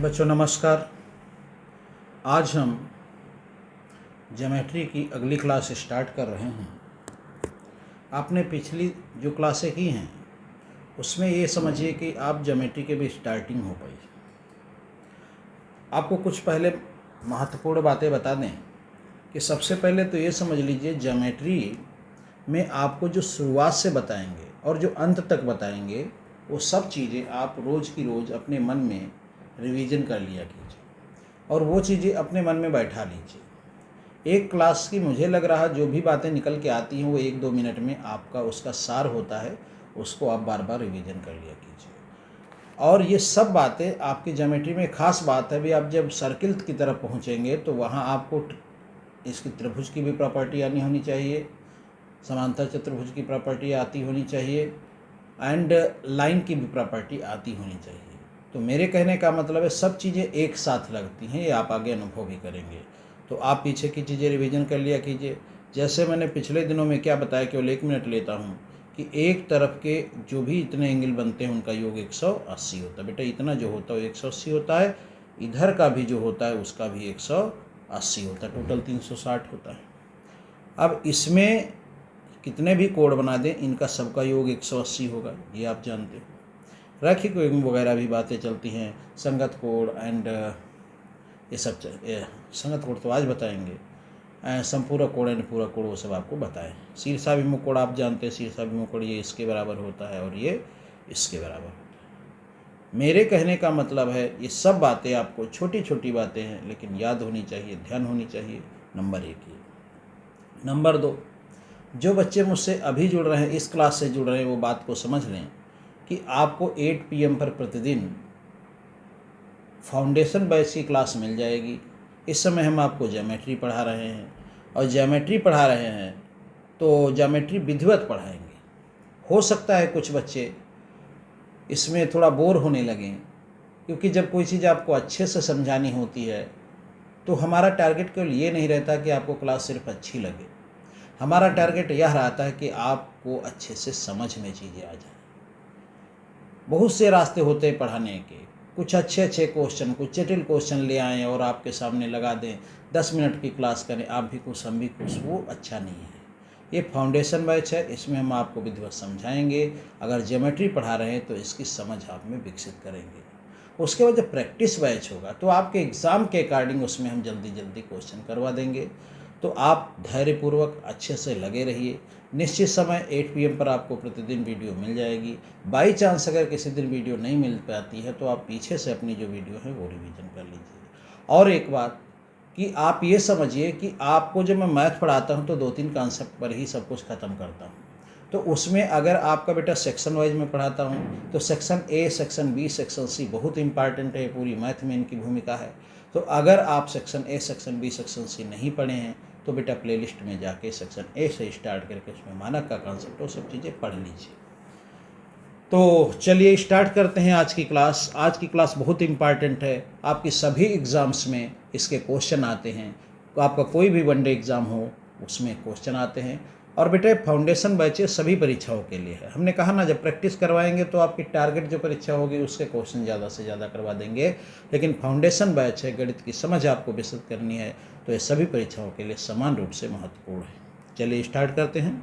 बच्चों नमस्कार। आज हम ज्योमेट्री की अगली क्लास स्टार्ट कर रहे हैं। आपने पिछली जो क्लासें की हैं उसमें ये समझिए कि आप ज्योमेट्री के भी स्टार्टिंग हो पाई। आपको कुछ पहले महत्वपूर्ण बातें बता दें कि सबसे पहले तो ये समझ लीजिए ज्योमेट्री में आपको जो शुरुआत से बताएंगे और जो अंत तक बताएंगे वो सब चीज़ें आप रोज़ की रोज़ अपने मन में रिवीजन कर लिया कीजिए और वो चीज़ें अपने मन में बैठा लीजिए। एक क्लास की मुझे लग रहा जो भी बातें निकल के आती हैं वो 1-2 मिनट में आपका उसका सार होता है, उसको आप बार बार रिवीजन कर लिया कीजिए। और ये सब बातें आपकी ज्योमेट्री में खास बात है भी, आप जब सर्किल की तरफ पहुँचेंगे तो वहाँ आपको इसकी त्रिभुज की भी प्रॉपर्टी आनी होनी चाहिए, समांतर चतुर्भुज की प्रॉपर्टी आती होनी चाहिए एंड लाइन की भी प्रॉपर्टी आती होनी चाहिए। तो मेरे कहने का मतलब है सब चीज़ें एक साथ लगती हैं, ये आप आगे अनुभव भी करेंगे। तो आप पीछे की चीज़ें रिवीजन कर लिया कीजिए। जैसे मैंने पिछले दिनों में क्या बताया, केवल 1 मिनट लेता हूँ कि एक तरफ के जो भी इतने एंगल बनते हैं उनका योग 180 होता है। बेटा इतना जो होता है वो 180 होता है, इधर का भी जो होता है उसका भी 180 होता है, टोटल 360 होता है। अब इसमें कितने भी कोण बना दें इनका सबका योग 180 होगा, ये आप जानते हो। रैखिक कोण वगैरह भी बातें चलती हैं, संगत कोण एंड ये सब संगत कोण तो आज बताएंगे, संपूरक कोण एंड पूरक कोण वो सब आपको बताएं। शीर्षाभिमुख कोण आप जानते हैं, शीर्षाभिमुख कोण ये इसके बराबर होता है और ये इसके बराबर होता है। मेरे कहने का मतलब है ये सब बातें आपको छोटी छोटी बातें हैं लेकिन याद होनी चाहिए, ध्यान होनी चाहिए। नंबर 1 ये। नंबर 2, जो बच्चे मुझसे अभी जुड़ रहे हैं, इस क्लास से जुड़ रहे हैं, वो बात को समझ लें कि आपको 8 PM पर प्रतिदिन फाउंडेशन बैच की क्लास मिल जाएगी। इस समय हम आपको ज्योमेट्री पढ़ा रहे हैं और ज्योमेट्री पढ़ा रहे हैं तो ज्योमेट्री विधिवत पढ़ाएंगे। हो सकता है कुछ बच्चे इसमें थोड़ा बोर होने लगें, क्योंकि जब कोई चीज़ आपको अच्छे से समझानी होती है तो हमारा टारगेट केवल ये नहीं रहता कि आपको क्लास सिर्फ अच्छी लगे, हमारा टारगेट यह रहता है कि आपको अच्छे से समझ में चीज़ें आ जाए। बहुत से रास्ते होते हैं पढ़ाने के, कुछ अच्छे क्वेश्चन, कुछ जटिल क्वेश्चन ले आएँ और आपके सामने लगा दें, 10 मिनट की क्लास करें, आप भी खुश हम भी खुश, वो अच्छा नहीं है। ये फाउंडेशन बैच है, इसमें हम आपको विधिवत समझाएंगे। अगर ज्योमेट्री पढ़ा रहे हैं तो इसकी समझ आप में विकसित करेंगे। उसके बाद जब प्रैक्टिस बैच होगा तो आपके एग्ज़ाम के अकॉर्डिंग उसमें हम जल्दी क्वेश्चन करवा देंगे। तो आप धैर्यपूर्वक अच्छे से लगे रहिए। निश्चित समय 8 PM पर आपको प्रतिदिन वीडियो मिल जाएगी। बाई चांस अगर किसी दिन वीडियो नहीं मिल पाती है तो आप पीछे से अपनी जो वीडियो है वो रिवीजन कर लीजिए। और एक बात कि आप ये समझिए कि आपको जब मैं मैथ पढ़ाता हूँ तो 2-3 कॉन्सेप्ट पर ही सब कुछ ख़त्म करता हूँ। तो उसमें अगर आपका बेटा सेक्शन वाइज में पढ़ाता हूँ तो section A, section B, section C बहुत इंपॉर्टेंट है, पूरी मैथ में इनकी भूमिका है। तो अगर आप section A, section B, section C नहीं पढ़े हैं तो बेटा प्लेलिस्ट में जाके सेक्शन A से स्टार्ट करके उसमें मानक का कॉन्सेप्ट वो सब चीज़ें पढ़ लीजिए। तो चलिए स्टार्ट करते हैं आज की क्लास। आज की क्लास बहुत इंपॉर्टेंट है, आपकी सभी एग्ज़ाम्स में इसके क्वेश्चन आते हैं। तो आपका कोई भी वनडे एग्ज़ाम हो उसमें क्वेश्चन आते हैं। और बेटे फाउंडेशन बैचेस सभी परीक्षाओं के लिए है। हमने कहा ना जब प्रैक्टिस करवाएंगे तो आपकी टारगेट जो परीक्षा होगी उसके क्वेश्चन ज़्यादा से ज़्यादा करवा देंगे, लेकिन फाउंडेशन बैच है, गणित की समझ आपको विकसित करनी है, तो ये सभी परीक्षाओं के लिए समान रूप से महत्वपूर्ण है। चलिए स्टार्ट करते हैं।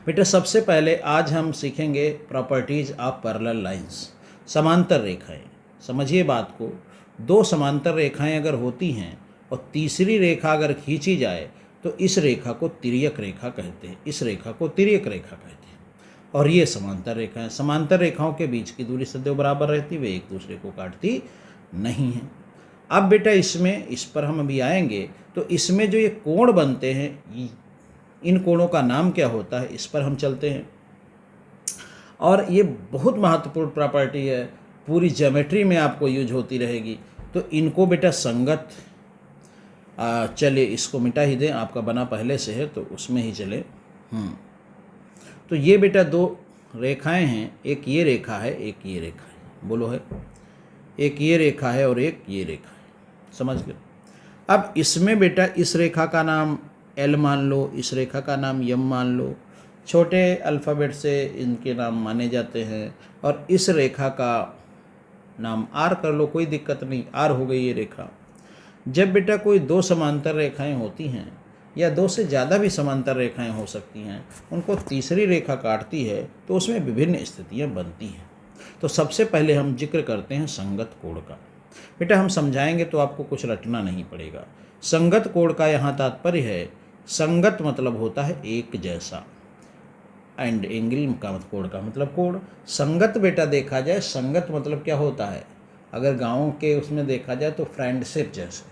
बेटा सबसे पहले आज हम सीखेंगे प्रॉपर्टीज़ ऑफ पैरेलल लाइंस, समांतर रेखाएं। समझिए बात को, 2 समांतर रेखाएं अगर होती हैं और तीसरी रेखा अगर खींची जाए तो इस रेखा को तिर्यक रेखा कहते हैं, इस रेखा को तिर्यक रेखा कहते हैं। और ये समांतर रेखाएं, समांतर रेखाओं के बीच की दूरी सदैव बराबर रहती, वे एक दूसरे को काटती नहीं हैं। अब बेटा इसमें, इस पर हम अभी आएंगे, तो इसमें जो ये कोण बनते हैं इन कोणों का नाम क्या होता है, इस पर हम चलते हैं। और ये बहुत महत्वपूर्ण प्रॉपर्टी है, पूरी ज्योमेट्री में आपको यूज होती रहेगी। तो इनको बेटा संगत, चलिए इसको मिटा ही दें, आपका बना पहले से है तो उसमें ही चले। तो ये बेटा 2 रेखाएं हैं, एक ये रेखा है, एक ये रेखा है, बोलो है, एक ये रेखा है और एक ये रेखा है, समझ गए। अब इसमें बेटा इस रेखा का नाम L मान लो, इस रेखा का नाम M मान लो, छोटे अल्फ़ाबेट से इनके नाम माने जाते हैं। और इस रेखा का नाम आर कर लो, कोई दिक्कत नहीं, आर हो गई ये रेखा। जब बेटा कोई दो समांतर रेखाएं होती हैं या दो से ज़्यादा भी समांतर रेखाएं हो सकती हैं, उनको तीसरी रेखा काटती है तो उसमें विभिन्न स्थितियां बनती हैं। तो सबसे पहले हम जिक्र करते हैं संगत कोण का। बेटा हम समझाएंगे तो आपको कुछ रटना नहीं पड़ेगा। संगत कोण का यहाँ तात्पर्य है, संगत मतलब होता है एक जैसा, एंड एंगल का कोण का मतलब कोण। संगत बेटा देखा जाए, संगत मतलब क्या होता है, अगर गाँव के उसमें देखा जाए तो फ्रेंडशिप जैसे,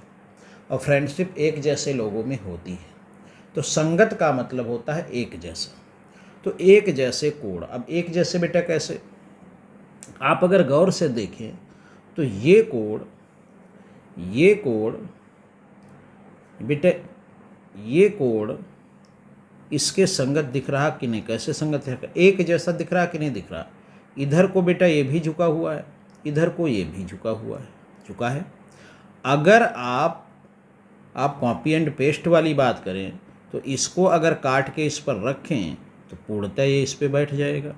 और फ्रेंडशिप एक जैसे लोगों में होती है। तो संगत का मतलब होता है एक जैसा। तो एक जैसे कोण, अब एक जैसे बेटा कैसे, आप अगर गौर से देखें तो ये कोण बेटा, ये कोण इसके संगत दिख रहा कि नहीं, कैसे संगत है, एक जैसा दिख रहा कि नहीं दिख रहा। इधर को बेटा ये भी झुका हुआ है, इधर को ये भी झुका हुआ है, झुका है। अगर आप कॉपी एंड पेस्ट वाली बात करें तो इसको अगर काट के इस पर रखें तो पूर्णतः ये इस पे बैठ जाएगा,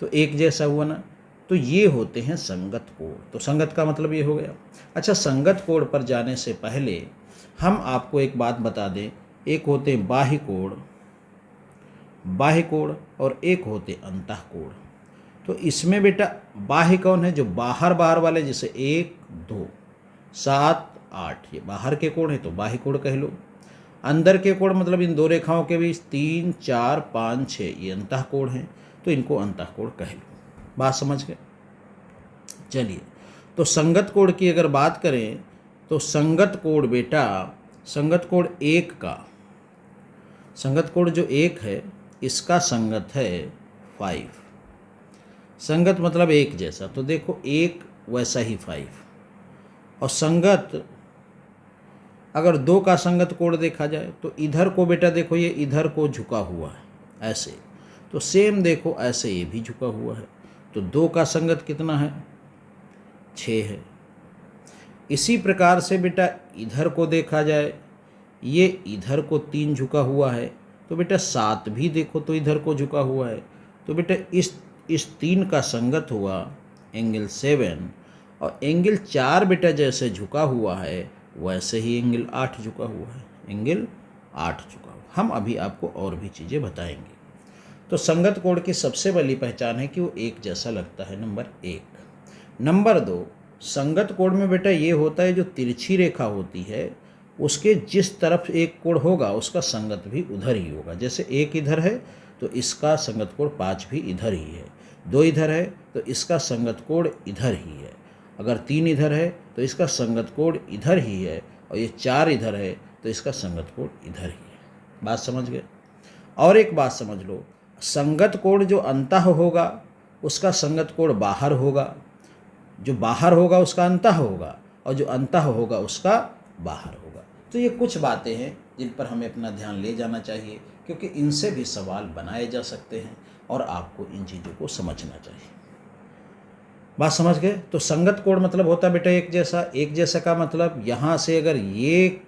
तो एक जैसा हुआ ना। तो ये होते हैं संगत कोण। तो संगत का मतलब ये हो गया। अच्छा, संगत कोण पर जाने से पहले हम आपको एक बात बता दें, एक होते बाह्य कोण और एक होते अंतः कोण। तो इसमें बेटा बाह्य कौन है, जो बाहर वाले, जैसे 1 2 7 8 ये बाहर के कोण है तो बाह्य कोण कह लो। अंदर के कोण मतलब इन दो रेखाओं के बीच 3 4 5 6 ये अंतः कोण है, तो इनको अंतः कोण कह लो। बात समझ गए। चलिए, तो संगत कोण की अगर बात करें तो संगत कोण बेटा, संगत कोण एक का, संगत कोण जो एक है इसका संगत है 5। संगत मतलब एक जैसा, तो देखो एक वैसा ही 5। और संगत अगर दो का संगत कोण देखा जाए तो इधर को बेटा देखो, ये इधर को झुका हुआ है ऐसे, तो सेम देखो ऐसे ये भी झुका हुआ है, तो दो का संगत कितना है, 6 है। इसी प्रकार से बेटा इधर को देखा जाए, ये इधर को 3 झुका हुआ है, तो बेटा 7 भी देखो तो इधर को झुका हुआ है, तो बेटा इस 3 का संगत हुआ एंगल 7, और एंगल 4 बेटा जैसे झुका हुआ है वैसे ही एंगल 8 झुका हुआ है, एंगल 8 झुका हुआ। हम अभी आपको और भी चीज़ें बताएंगे। तो संगत कोण की सबसे बड़ी पहचान है कि वो एक जैसा लगता है, नंबर 1। नंबर 2, संगत कोण में बेटा ये होता है जो तिरछी रेखा होती है उसके जिस तरफ एक कोण होगा उसका संगत भी उधर ही होगा। जैसे 1 इधर है तो इसका संगत कोण 5 भी इधर ही है, 2 इधर है तो इसका संगत कोण इधर ही है, अगर 3 इधर है तो इसका संगत कोण इधर ही है, और ये 4 इधर है तो इसका संगत कोण इधर ही है। बात समझ गए। और एक बात समझ लो, संगत कोण जो अंतः होगा उसका संगत कोण बाहर होगा, जो बाहर होगा उसका अंतः होगा, और जो अंतः होगा उसका बाहर होगा। तो ये कुछ बातें हैं जिन पर हमें अपना ध्यान ले जाना चाहिए, क्योंकि इनसे भी सवाल बनाए जा सकते हैं और आपको इन चीज़ों को समझना चाहिए। बात समझ गए। तो संगत कोण मतलब होता है बेटा एक जैसा। एक जैसा का मतलब यहाँ से अगर ये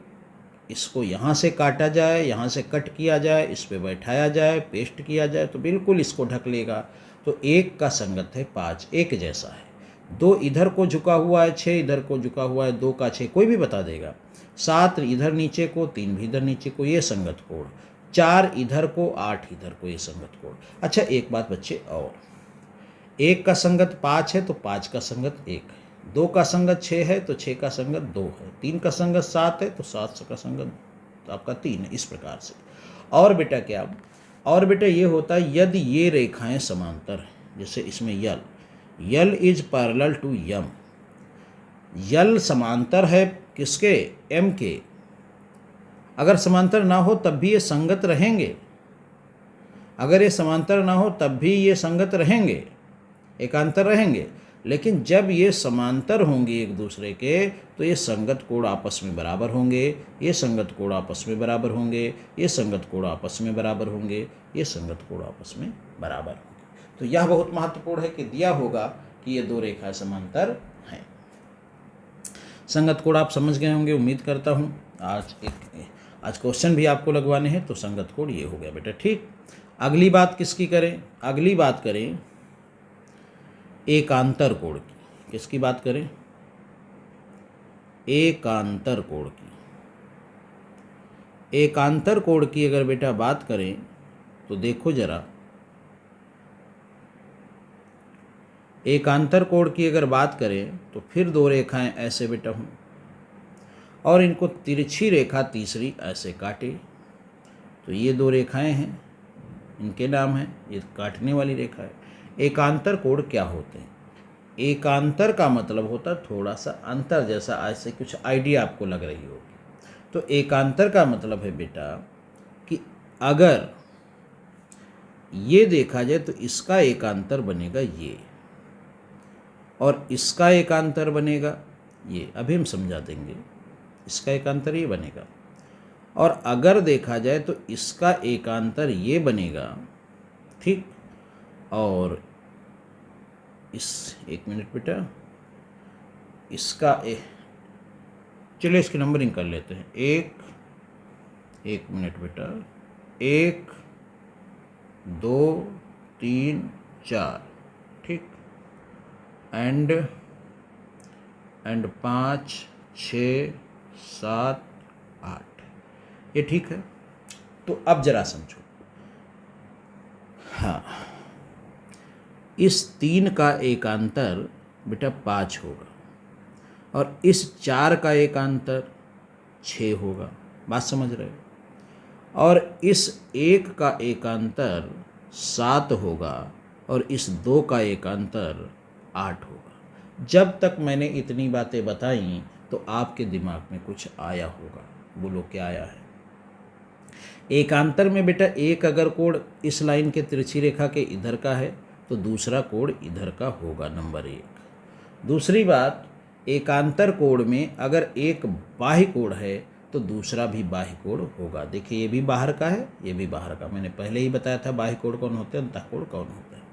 इसको यहाँ से काटा जाए, यहाँ से कट किया जाए, इस पे बैठाया जाए, पेस्ट किया जाए तो बिल्कुल इसको ढक लेगा। तो एक का संगत है 5, एक जैसा है। 2 इधर को झुका हुआ है, 6 इधर को झुका हुआ है, 2 का 6 कोई भी बता देगा। 7 इधर नीचे को, 3 भी इधर नीचे को, ये संगत कोण। 4 इधर को, 8 इधर को, ये संगत कोण। अच्छा एक बात बच्चे और, 1 का संगत 5 है तो 5 का संगत 1 है, 2 का संगत 6 है तो 6 का संगत 2 है, 3 का संगत 7 है तो 7 का संगत आपका 3 है, इस प्रकार से। और बेटा क्या, और बेटा ये होता है यदि ये रेखाएं समांतर हैं, जैसे इसमें यल इज पैरेलल टू यम, यल समांतर है किसके, एम के। अगर समांतर ना हो तब भी ये संगत रहेंगे, अगर ये समांतर ना हो तब भी ये संगत रहेंगे, एकांतर रहेंगे। लेकिन जब ये समांतर होंगे एक दूसरे के तो ये संगत कोण आपस में बराबर होंगे, ये संगत कोण आपस में बराबर होंगे, ये संगत कोण आपस में बराबर होंगे, ये संगत कोण आपस में बराबर होंगे। तो यह बहुत महत्वपूर्ण है कि दिया होगा कि ये 2 रेखाएं समांतर हैं। संगत कोण आप समझ गए होंगे, उम्मीद करता हूँ। आज क्वेश्चन भी आपको लगवाने हैं, तो संगत कोण ये हो गया बेटा, ठीक। अगली बात किसकी करें, अगली बात करें एकांतर कोण की। किसकी बात करें? एकांतर कोण की। एकांतर कोण की अगर बेटा बात करें तो देखो जरा, एकांतर कोण की अगर बात करें तो फिर दो रेखाएं ऐसे बेटा हों और इनको तिरछी रेखा तीसरी ऐसे काटे। तो ये दो रेखाएं हैं, इनके नाम है, ये काटने वाली रेखा है। एकांतर कोण क्या होते हैं? एकांतर का मतलब होता है थोड़ा सा अंतर जैसा, ऐसे कुछ आइडिया आपको लग रही होगी। तो एकांतर का मतलब है बेटा कि अगर ये देखा जाए तो इसका एकांतर बनेगा ये, और इसका एकांतर बनेगा ये। अभी हम समझा देंगे। इसका एकांतर ये बनेगा, और अगर देखा जाए तो इसका एकांतर ये बनेगा, ठीक। और एक मिनट बेटा, इसका चलिए इसकी नंबरिंग कर लेते हैं। एक मिनट बेटा, 1 2 3 4, ठीक। एंड 5 6 7 8, ये ठीक है। तो अब जरा समझो, हाँ, इस 3 का एकांतर बेटा 5 होगा और इस 4 का एकांतर 6 होगा। बात समझ रहे हो? और इस 1 का एकांतर 7 होगा और इस 2 का एकांतर 8 होगा। जब तक मैंने इतनी बातें बताई तो आपके दिमाग में कुछ आया होगा। बोलो क्या आया है? एकांतर में बेटा एक अगर कोण इस लाइन के तिरछी रेखा के इधर का है तो दूसरा कोण इधर का होगा, नंबर 1। दूसरी बात, एकांतर कोण में अगर एक बाह्य कोण है तो दूसरा भी बाह्य कोण होगा। देखिए ये भी बाहर का है, ये भी बाहर का। मैंने पहले ही बताया था बाह्य कोण कौन होते हैं, अंतः कोण कौन होते हैं।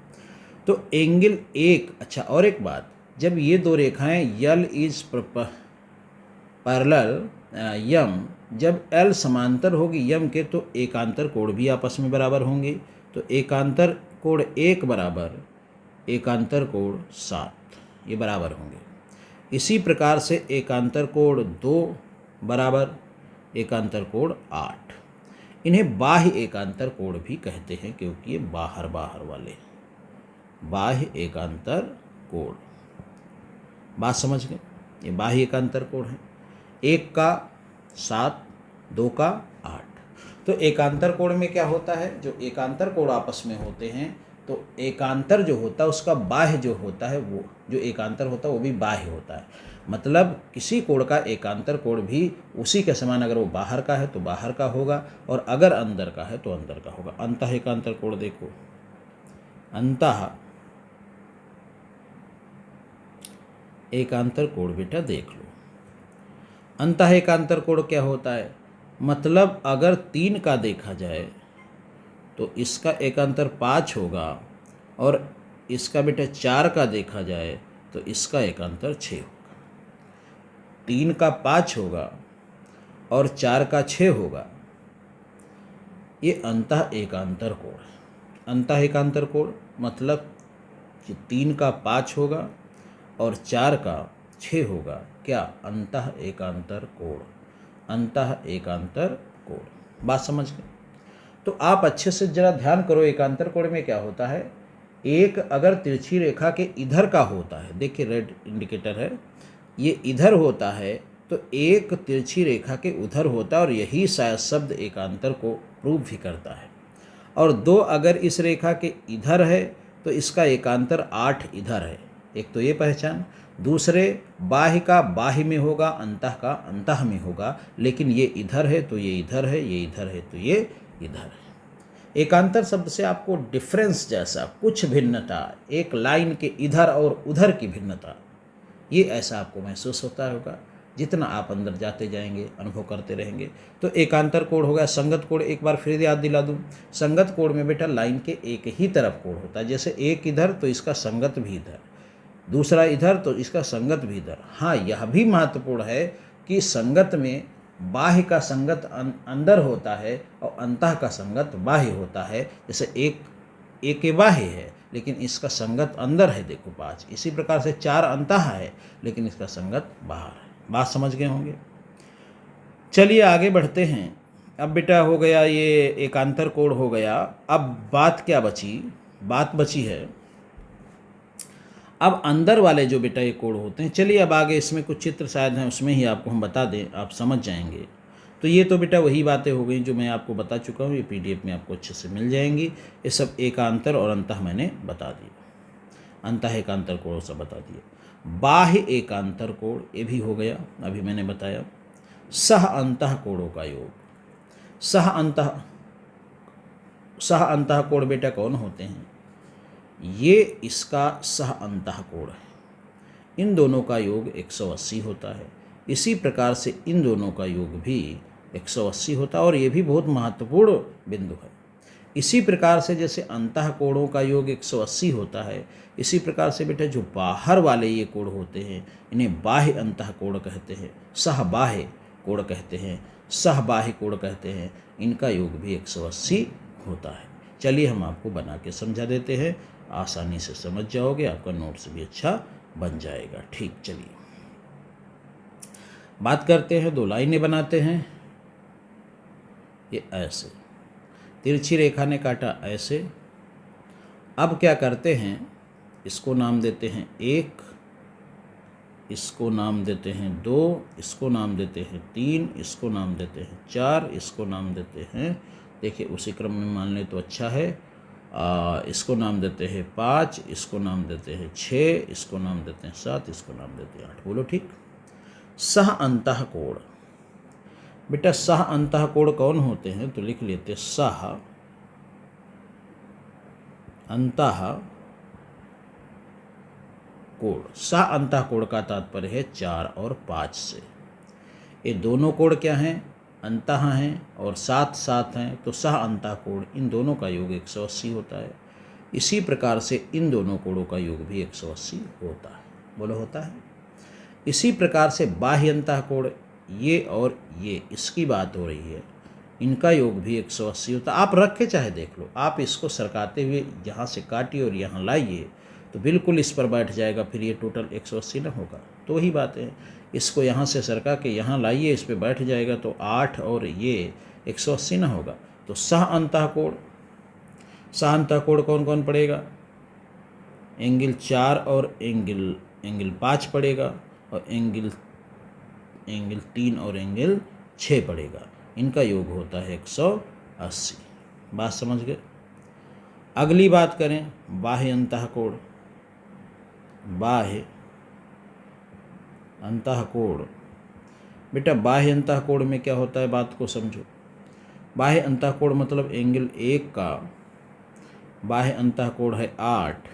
तो एंगल एक, अच्छा और एक बात, जब ये दो रेखाएं यल इज पैरेलल यम, जब एल समांतर होगी यम के तो एकांतर कोण भी आपस में बराबर होंगे। तो एकांतर कोण 1 बराबर एकांतर कोण 7, ये बराबर होंगे। इसी प्रकार से एकांतर कोण 2 बराबर एकांतर कोण 8। इन्हें बाह्य एकांतर कोण भी कहते हैं क्योंकि ये बाहर बाहर वाले बाह्य एकांतर कोण। बात समझ गए? ये बाह्य एकांतर कोण है। 1 का 7, 2 का 8। तो एकांतर कोण में क्या होता है, जो एकांतर कोण आपस में होते हैं तो एकांतर जो होता है उसका बाह्य जो होता है, वो जो एकांतर होता है वो भी बाह्य होता है। मतलब किसी कोण का एकांतर कोण भी उसी के समान, अगर वो बाहर का है तो बाहर का होगा और अगर अंदर का है तो अंदर का होगा। अंतः एकांतर कोण देखो, अंतः एकांतर कोण बेटा देख लो। अंतः एकांतर कोण क्या होता है? मतलब अगर 3 का देखा जाए तो इसका एकांतर 5 होगा और इसका बेटा 4 का देखा जाए तो इसका एकांतर 6 होगा। 3 का 5 होगा और 4 का 6 होगा, ये अंतः एकांतर कोण है। अंतः एकांतर कोण मतलब कि 3 का 5 होगा और 4 का 6 होगा, क्या? अंतः एकांतर कोण। अंतः एकांतर कोण। बात समझ गए? तो आप अच्छे से जरा ध्यान करो, एकांतर कोण में क्या होता है। एक अगर तिरछी रेखा के इधर का होता है, देखिए रेड इंडिकेटर है, ये इधर होता है तो एक तिरछी रेखा के उधर होता है और यही शायद शब्द एकांतर को प्रूव भी करता है। और 2 अगर इस रेखा के इधर है तो इसका एकांतर 8 इधर है। एक तो ये पहचान। दूसरे, बाह्य का बाह्य में होगा, अंतः का अंतः में होगा, लेकिन ये इधर है तो ये इधर है, ये इधर है तो ये इधर है। एकांतर शब्द से आपको डिफरेंस जैसा कुछ भिन्नता, एक लाइन के इधर और उधर की भिन्नता, ये ऐसा आपको महसूस होता होगा। जितना आप अंदर जाते जाएंगे अनुभव करते रहेंगे। तो एकांतर कोण हो गया। संगत कोण एक बार फिर याद दिला दूं, संगत कोण में बेटा लाइन के एक ही तरफ कोण होता है। जैसे एक इधर तो इसका संगत भी इधर, दूसरा इधर तो इसका संगत भी इधर। हाँ, यह भी महत्वपूर्ण है कि संगत में बाह्य का संगत अंदर होता है और अंतः का संगत बाह्य होता है। जैसे एक बाह्य है लेकिन इसका संगत अंदर है, देखो 5। इसी प्रकार से 4 अंतः है लेकिन इसका संगत बाहर है। बात समझ गए होंगे। चलिए आगे बढ़ते हैं। अब बेटा हो गया ये एकांतर कोण हो गया। अब बात क्या बची? बात बची है अब अंदर वाले जो बेटा ये कोण होते हैं। चलिए अब आगे इसमें कुछ चित्र शायद हैं, उसमें ही आपको हम बता दें, आप समझ जाएंगे। तो ये तो बेटा वही बातें हो गई जो मैं आपको बता चुका हूँ, ये पीडीएफ में आपको अच्छे से मिल जाएंगी। ये सब एकांतर और अंतः मैंने बता दिया, अंतः एकांतर कोण सब बता दिया। बाह्य एकांतर कोण ये भी हो गया, अभी मैंने बताया। सह अंतः कोणों का योग। सह अंतः कोण बेटा कौन होते हैं? ये इसका सह अंतः कोण है। इन दोनों का योग 180 होता है। इसी प्रकार से इन दोनों का योग भी 180 होता है और ये भी बहुत महत्वपूर्ण बिंदु है। इसी प्रकार से जैसे अंतः कोणों का योग 180 होता है, इसी प्रकार से बेटा जो बाहर वाले ये कोण होते हैं इन्हें बाह्य अंतः कोण कहते हैं, सहबाह्य कोण कहते हैं, सहबाह्य कोण कहते हैं। इनका योग भी 180 होता है। चलिए हम आपको बना के समझा देते हैं, आसानी से समझ जाओगे, आपका नोट्स भी अच्छा बन जाएगा। ठीक, चलिए बात करते हैं। 2 लाइनें बनाते हैं। ये ऐसे तिरछी रेखा ने काटा ऐसे। अब क्या करते हैं, इसको नाम देते हैं 1, इसको नाम देते हैं 2, इसको नाम देते हैं 3, इसको नाम देते हैं 4, इसको नाम देते हैं, देखिए उसी क्रम में मान ले तो अच्छा है। इसको नाम देते हैं 5, इसको नाम देते हैं 6, इसको नाम देते हैं 7, इसको नाम देते हैं 8। बोलो ठीक। सह अंतः कोण बेटा, सह अंतः कोण कौन होते हैं? तो लिख लेते सह अंतः कोण। सह अंतः कोण का तात्पर्य है 4 और 5 से। ये दोनों कोण क्या हैं? अंतः हैं और साथ साथ हैं, तो सह अंतः कोण इन दोनों का योग 180 होता है। इसी प्रकार से इन दोनों कोणों का योग भी 180 होता है। बोलो होता है। इसी प्रकार से बाह्य अंतः कोण, ये और ये, इसकी बात हो रही है, इनका योग भी 180 होता है। आप रख के चाहे देख लो, आप इसको सरकाते हुए यहाँ से काटिए और यहाँ लाइए तो बिल्कुल इस पर बैठ जाएगा, फिर ये टोटल 180 ना होगा। तो वही बात है, इसको यहाँ से सरका के यहाँ लाइए, इस पर बैठ जाएगा तो 8 और ये 180 ना होगा। तो सह अंतः कोण, सह अंतः कोण कौन कौन पड़ेगा? एंगल 4 और एंगल 5 पड़ेगा, और एंगल 3 और एंगल 6 पड़ेगा। इनका योग होता है 180। बात समझ गए। अगली बात करें बाह्य अंतः कोण। बाह्य अंतः कोण बेटा, बाह्य अंतः कोण में क्या होता है, बात को समझो। बाह्य अंतः कोण मतलब एंगल 1 का बाह्य अंतः कोण है 8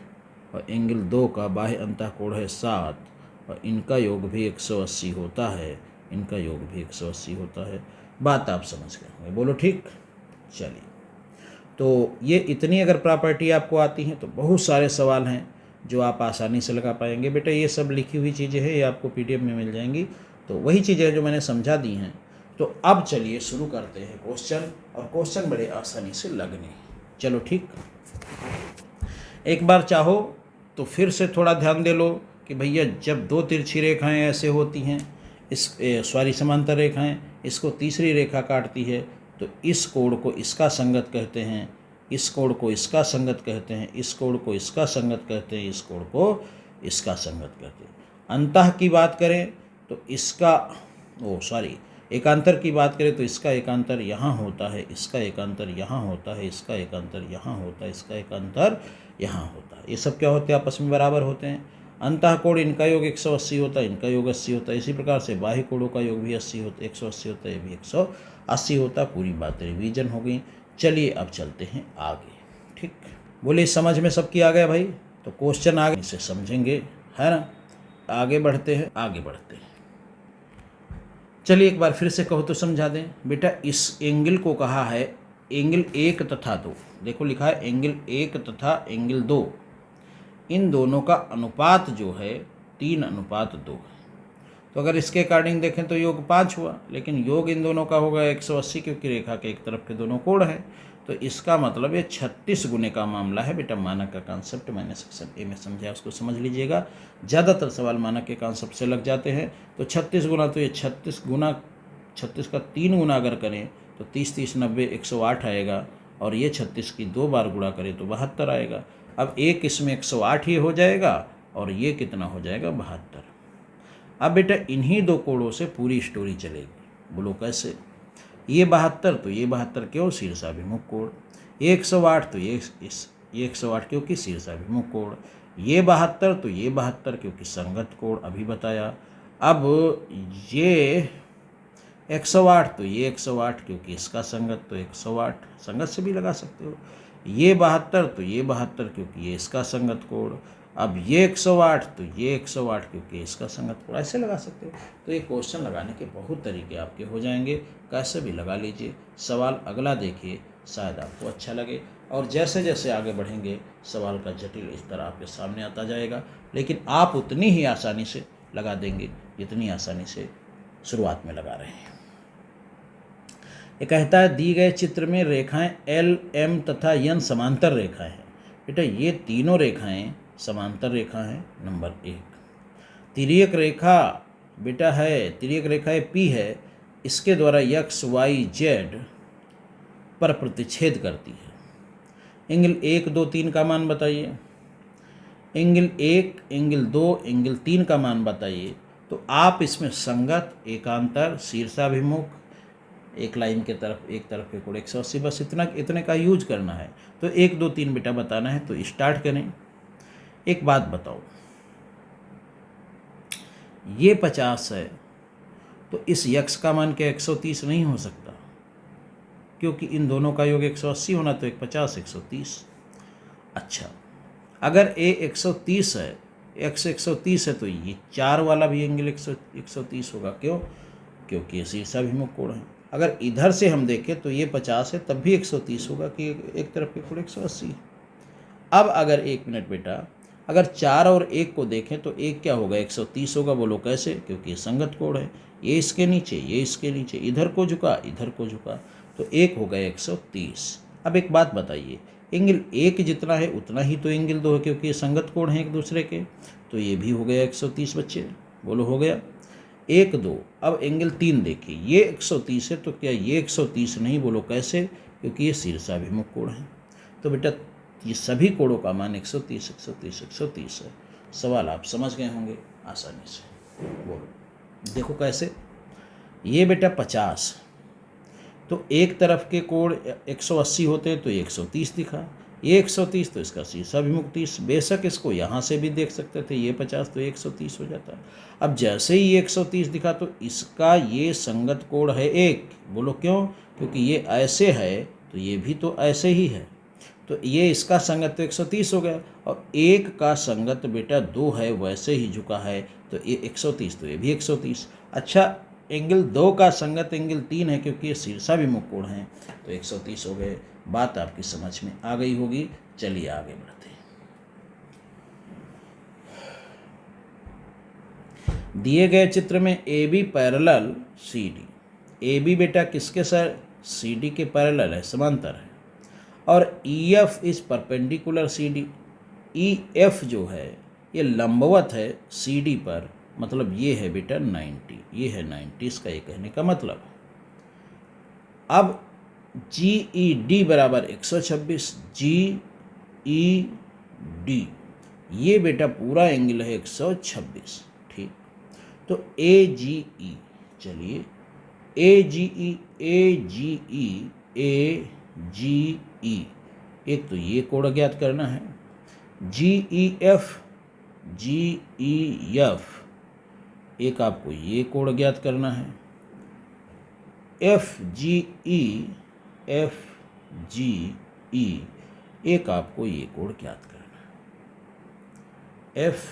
और एंगल 2 का बाह्य अंतः कोण है 7, और इनका योग भी 180 होता है। इनका योग भी 180 होता है। बात आप समझ गए होंगे। बोलो ठीक। चलिए, तो ये इतनी अगर प्रॉपर्टी आपको आती हैं तो बहुत सारे सवाल हैं जो आप आसानी से लगा पाएंगे। बेटा ये सब लिखी हुई चीज़ें हैं, ये आपको पीडीएफ में मिल जाएंगी। तो वही चीज़ें जो मैंने समझा दी हैं। तो अब चलिए शुरू करते हैं क्वेश्चन, और क्वेश्चन बड़े आसानी से लगने हैं। चलो ठीक। एक बार चाहो तो फिर से थोड़ा ध्यान दे लो कि भैया जब 2 तिरछी रेखाएं ऐसे होती हैं, समांतर रेखाएं, इसको तीसरी रेखा काटती है, तो इस कोण को इसका संगत कहते हैं, इस कोण को इसका संगत कहते हैं, इस कोण को इसका संगत कहते हैं, इस कोण को इसका संगत कहते हैं। अंतः की बात करें तो इसका एकांतर की बात करें तो इसका एकांतर यहाँ होता है, इसका एकांतर यहाँ होता है, इसका एकांतर यहाँ होता है, इसका एकांतर यहाँ होता है। ये सब क्या होते हैं? आपस में बराबर होते हैं। अंतः कोण इनका योग 180 होता है, इनका योग 80 होता है। इसी प्रकार से बाह्य कोणों का योग भी 180 होता है, ये भी 180 होता है। पूरी बात रिवीजन हो गई। चलिए अब चलते हैं आगे। ठीक, बोले समझ में सबकी आ गया भाई? तो क्वेश्चन आगे इसे समझेंगे, है ना। आगे बढ़ते हैं। चलिए एक बार फिर से कहो तो समझा दें। बेटा इस एंगल को कहा है एंगल 1 तथा 2। देखो लिखा है एंगल 1 तथा एंगल 2, इन दोनों का अनुपात जो है 3:2 है। तो अगर इसके अकॉर्डिंग देखें तो योग 5 हुआ, लेकिन योग इन दोनों का होगा 180 क्योंकि रेखा के एक तरफ के दोनों कोण है। तो इसका मतलब ये 36 गुने का मामला है बेटा। मानक का कॉन्सेप्ट मैंने सेक्शन ए में समझाया, उसको समझ लीजिएगा। ज़्यादातर सवाल मानक के कॉन्सेप्ट से लग जाते हैं। तो 36 गुना, तो ये 36 गुना 36 का 3 गुना अगर करें तो 30 30 90 108 आएगा, और ये 36 की 2 बार गुणा करें तो 72 आएगा। अब एक इसमें 108 ही हो जाएगा और ये कितना हो जाएगा 72। अब बेटा इन्हीं दो कोणों से पूरी स्टोरी चलेगी। बोलो कैसे? ये 72 तो ये 72 क्यों? शीर्षाभिमुख कोण। ये 108 तो ये 108 क्योंकि शीर्षाभिमुख कोण। ये 72 तो ये 72 क्योंकि संगत कोण, अभी बताया। अब ये 108 तो ये 108 क्योंकि इसका संगत, तो 108 संगत से भी लगा सकते हो। ये 72 तो ये 72 क्योंकि ये इसका संगत कोण। अब ये 108 तो ये 108 क्योंकि इसका संगत कोण, ऐसे लगा सकते हो। तो ये क्वेश्चन लगाने के बहुत तरीके आपके हो जाएंगे, कैसे भी लगा लीजिए। सवाल अगला देखिए, शायद आपको अच्छा लगे। और जैसे जैसे आगे बढ़ेंगे सवाल का जटिल इस तरह आपके सामने आता जाएगा, लेकिन आप उतनी ही आसानी से लगा देंगे जितनी आसानी से शुरुआत में लगा रहे हैं। ये कहता है दी गए चित्र में रेखाएं एल, एम तथा एन समांतर रेखाएं हैं। बेटा ये तीनों रेखाएं समांतर रेखा हैं। नंबर 1 तिर्यक रेखा बेटा है, तिर्यक रेखा पी है, इसके द्वारा एक्स वाई जेड पर प्रतिच्छेद करती है। एंगल 1 2 3 का मान बताइए। एंगल 1, एंगल 2, एंगल 3 का मान बताइए। तो आप इसमें संगत, एकांतर, शीर्षाभिमुख, एक लाइन के तरफ एक तरफ के कोण 180, बस इतने का यूज करना है। तो 1 2 3 बेटा बताना है, तो स्टार्ट करें। एक बात बताओ, ये 50 है तो इस यक्ष का मान क्या 130 नहीं हो सकता? क्योंकि इन दोनों का योग 180 होना, तो 50 130। अच्छा, अगर ए 130 है, एक्स 130 है, तो ये 4 वाला भी एंगल 130 होगा। क्यों? क्योंकि ये शीर्षाभिमुख कोण है। अगर इधर से हम देखें तो ये 50 है, तब भी 130 होगा कि एक तरफ के कोण 180 है। अब अगर 1 मिनट बेटा, अगर 4 और 1 को देखें तो 1 क्या होगा 130 होगा। बोलो कैसे? क्योंकि ये संगत कोण है। ये इसके नीचे, ये इसके नीचे, इधर को झुका, इधर को झुका, तो 1 हो गया 130। अब एक बात बताइए, एंगल 1 जितना है उतना ही तो एंगल 2 है, क्योंकि ये संगत कोण है एक दूसरे के। तो ये भी हो गया 130 बच्चे। बोलो हो गया 1 2। अब एंगल 3 देखिए, ये 130 है, तो क्या ये 130 नहीं? बोलो कैसे? क्योंकि ये शीर्षाभिमुख कोण है। तो बेटा ये सभी कोणों का मान 130 130 130 है। सवाल आप समझ गए होंगे आसानी से। बोलो देखो कैसे। ये बेटा 50, तो एक तरफ के कोण 180 होते हैं, तो ये 130 दिखा। ये 130 तो इसका शीर्षाभिमुख 30। बेशक इसको यहाँ से भी देख सकते थे, ये 50 तो 130 हो जाता। अब जैसे ही ये 130 दिखा तो इसका ये संगत कोण है 1। बोलो क्यों? क्योंकि ये ऐसे है तो ये भी तो ऐसे ही है, तो ये इसका संगत तो 130 हो गया। और 1 का संगत बेटा 2 है, वैसे ही झुका है, तो ये 130 तो ये भी 130। अच्छा, एंगल 2 का संगत एंगल 3 है, क्योंकि ये शीर्षाभिमुख कोण है, तो 130 हो गए। बात आपकी समझ में आ गई होगी। चलिए आगे बढ़ते हैं। दिए गए चित्र में A B parallel C D. A B बेटा किसके सर? सी डी के पैरेलल है, समांतर है। और E F is perpendicular C D. E F जो है ये लंबवत है सी डी पर, मतलब ये है बेटा 90, ये है 90, इसका ये कहने का मतलब। अब जी ई डी बराबर 126। जी ई डी ये बेटा पूरा एंगल है 126। ठीक, तो ए जी ई, चलिए ए जी ई, ए जी ई, ए जी ई, एक तो ये कोण ज्ञात करना है। जी ई एफ, जी ई एफ, एक आपको ये कोण ज्ञात करना है। एफ जी ई, एफ जी ई, एक आपको ये कोण ज्ञात करना है। एफ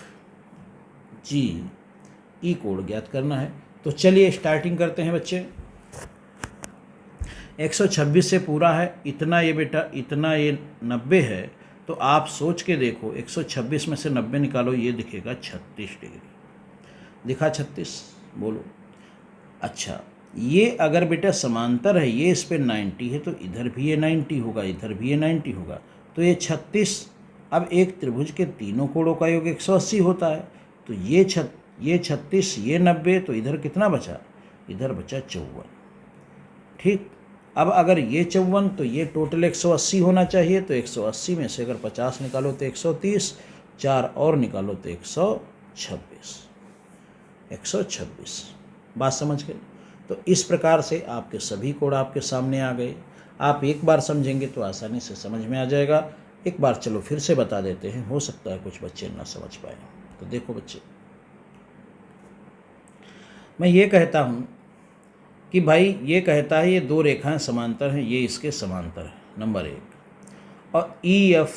जी ई कोण ज्ञात करना है। तो चलिए स्टार्टिंग करते हैं बच्चे। 126 से पूरा है, इतना ये बेटा, इतना ये 90 है। तो आप सोच के देखो, 126 में से 90 निकालो, ये दिखेगा 36 डिग्री। दिखा 36। बोलो। अच्छा, ये अगर बेटा समांतर है, ये इस पे 90 है, तो इधर भी ये 90 होगा, इधर भी ये 90 होगा, तो ये 36। अब एक त्रिभुज के तीनों कोणों का योग 180 होता है, तो ये 36, ये 90, तो इधर कितना बचा? इधर बचा 54। ठीक, अब अगर ये 54 तो ये टोटल 180 होना चाहिए, तो 180 में से अगर 50 निकालो तो 130, 4 और निकालो तो 126। बात समझ गए? तो इस प्रकार से आपके सभी कोड आपके सामने आ गए। आप एक बार समझेंगे तो आसानी से समझ में आ जाएगा। एक बार चलो फिर से बता देते हैं, हो सकता है कुछ बच्चे ना समझ पाए। तो देखो बच्चे, मैं ये कहता हूँ कि भाई ये कहता है ये दो रेखाएं समांतर हैं, ये इसके समांतर है, नंबर 1। और EF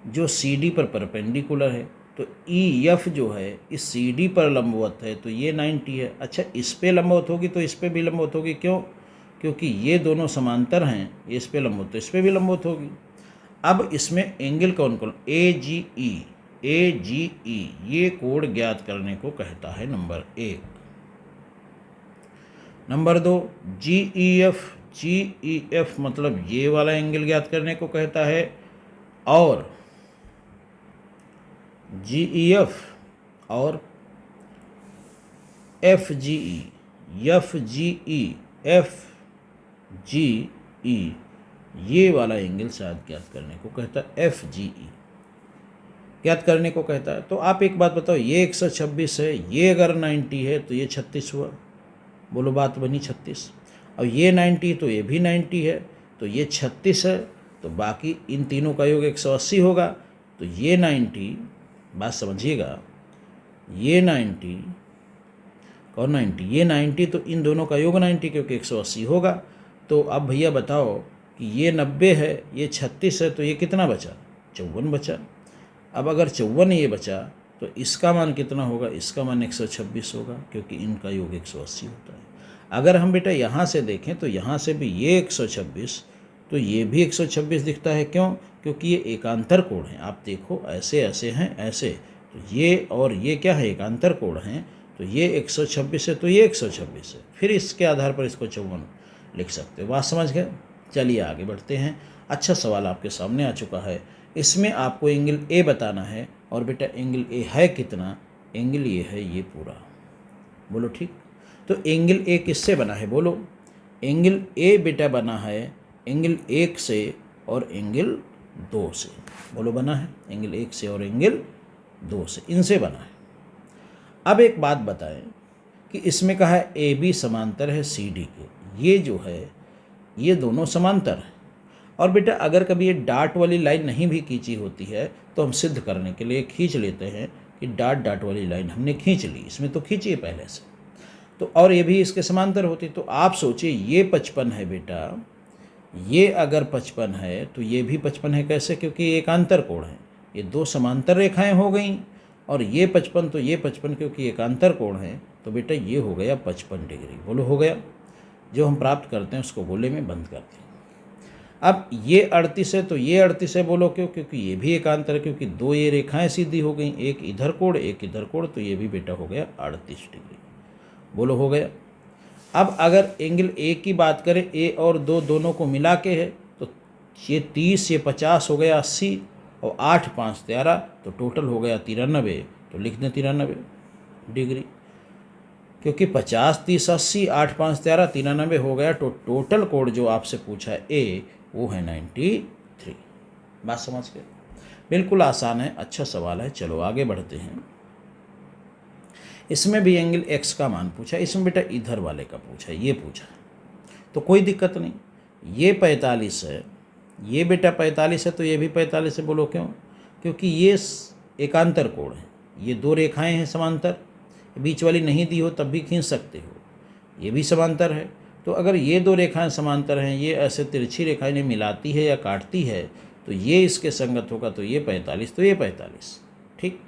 जो CD पर परपेंडिकुलर है, तो EF जो है इस CD पर लंबवत है, तो ये 90 है। अच्छा, इस पे लंबवत होगी तो इस पे भी लंबवत होगी, क्यों? क्योंकि ये दोनों समांतर हैं, इस पे लंबवत तो इस पे भी लंबवत होगी। अब इसमें एंगल कौन कौन? AGE ये कोण ज्ञात करने को कहता है, नंबर 1। नंबर 2 GEF मतलब ये वाला एंगल ज्ञात करने को कहता है। और GEF और FGE ये वाला एंगल शायद ज्ञात करने को कहता है, FGE ज्ञात करने को कहता है। तो आप एक बात बताओ, ये 126 है, ये अगर 90 है तो ये 36 हुआ। बोलो, बात बनी 36। अब ये 90 तो ये भी 90 है, तो ये 36 है, तो बाकी इन तीनों का योग 180 होगा। तो ये 90, बात समझिएगा, ये 90 और 90, ये 90, तो इन दोनों का योग 90 क्योंकि 180 होगा। तो अब भैया बताओ कि ये 90 है, ये 36 है, तो ये कितना बचा? 54 बचा। अब अगर 54 ये बचा तो इसका मान कितना होगा? इसका मान 126 होगा, क्योंकि इनका योग 180 होता है। अगर हम बेटा यहाँ से देखें तो यहाँ से भी ये 126, तो ये भी 126 दिखता है। क्यों? क्योंकि ये एकांतर कोण है। आप देखो, ऐसे ऐसे हैं, ऐसे, तो ये और ये क्या है? एकांतर कोण हैं। तो ये 126 है, तो ये 126 है। फिर इसके आधार पर इसको 54 लिख सकते हो। बात समझ गए? चलिए आगे बढ़ते हैं। अच्छा सवाल आपके सामने आ चुका है। इसमें आपको एंगल ए बताना है, और बेटा एंगल ए है कितना? एंगल ए है ये पूरा। बोलो ठीक। तो एंगल ए किससे बना है? बोलो। एंगल ए बेटा बना है एंगल 1 से और एंगल 2 से। बोलो, बना है एंगल 1 से और एंगल 2 से, इनसे बना है। अब एक बात बताएं कि इसमें कहा है AB समांतर है CD के। ये जो है ये दोनों समांतर हैं। और बेटा अगर कभी ये डाट वाली लाइन नहीं भी खींची होती है तो हम सिद्ध करने के लिए खींच लेते हैं कि डाट वाली लाइन हमने खींच ली, इसमें तो खींची है पहले से, तो और ये भी इसके समांतर होती। तो आप सोचिए, ये 55 है बेटा, ये अगर 55 है तो ये भी 55 है। कैसे? क्योंकि ये एकांतर कोण है, ये दो समांतर रेखाएं हो गई। और ये 55 तो ये 55, क्योंकि एकांतर कोण है, तो बेटा ये हो गया 55 डिग्री। बोलो, हो गया। जो हम प्राप्त करते हैं उसको गोले में बंद करते हैं। अब ये 38 है, तो ये 38 है। बोलो क्यों? क्योंकि ये भी एकांतर है, क्योंकि दो ये रेखाएं सीधी हो गई, एक इधर कोण एक इधर कोण, तो ये भी बेटा हो गया 38 डिग्री। बोलो, हो गया। अब अगर एंगल ए की बात करें, ए और 2 दोनों को मिला के है, तो ये 30, ये 50 हो गया 80, और 8 5 13, तो टोटल हो गया 93। तो लिख दें 93 डिग्री, क्योंकि 50 30 80 8 5 13 93 हो गया। तो टोटल कोण जो आपसे पूछा है ए, वो है 93। बात समझ गए? बिल्कुल आसान है, अच्छा सवाल है। चलो आगे बढ़ते हैं। इसमें भी एंगल एक्स का मान पूछा, इसमें बेटा इधर वाले का पूछा, ये पूछा, तो कोई दिक्कत नहीं। ये 45 है, ये बेटा 45 है, तो ये भी 45 है। बोलो क्यों? क्योंकि ये एकांतर कोण है, ये दो रेखाएं हैं समांतर, बीच वाली नहीं दी हो तब भी खींच सकते हो, ये भी समांतर है। तो अगर ये दो रेखाएं समांतर हैं, ये ऐसे तिरछी रेखाएं इन्हें मिलाती है या काटती है, तो ये इसके संगत होगा, तो ये 45, तो ये 45। ठीक,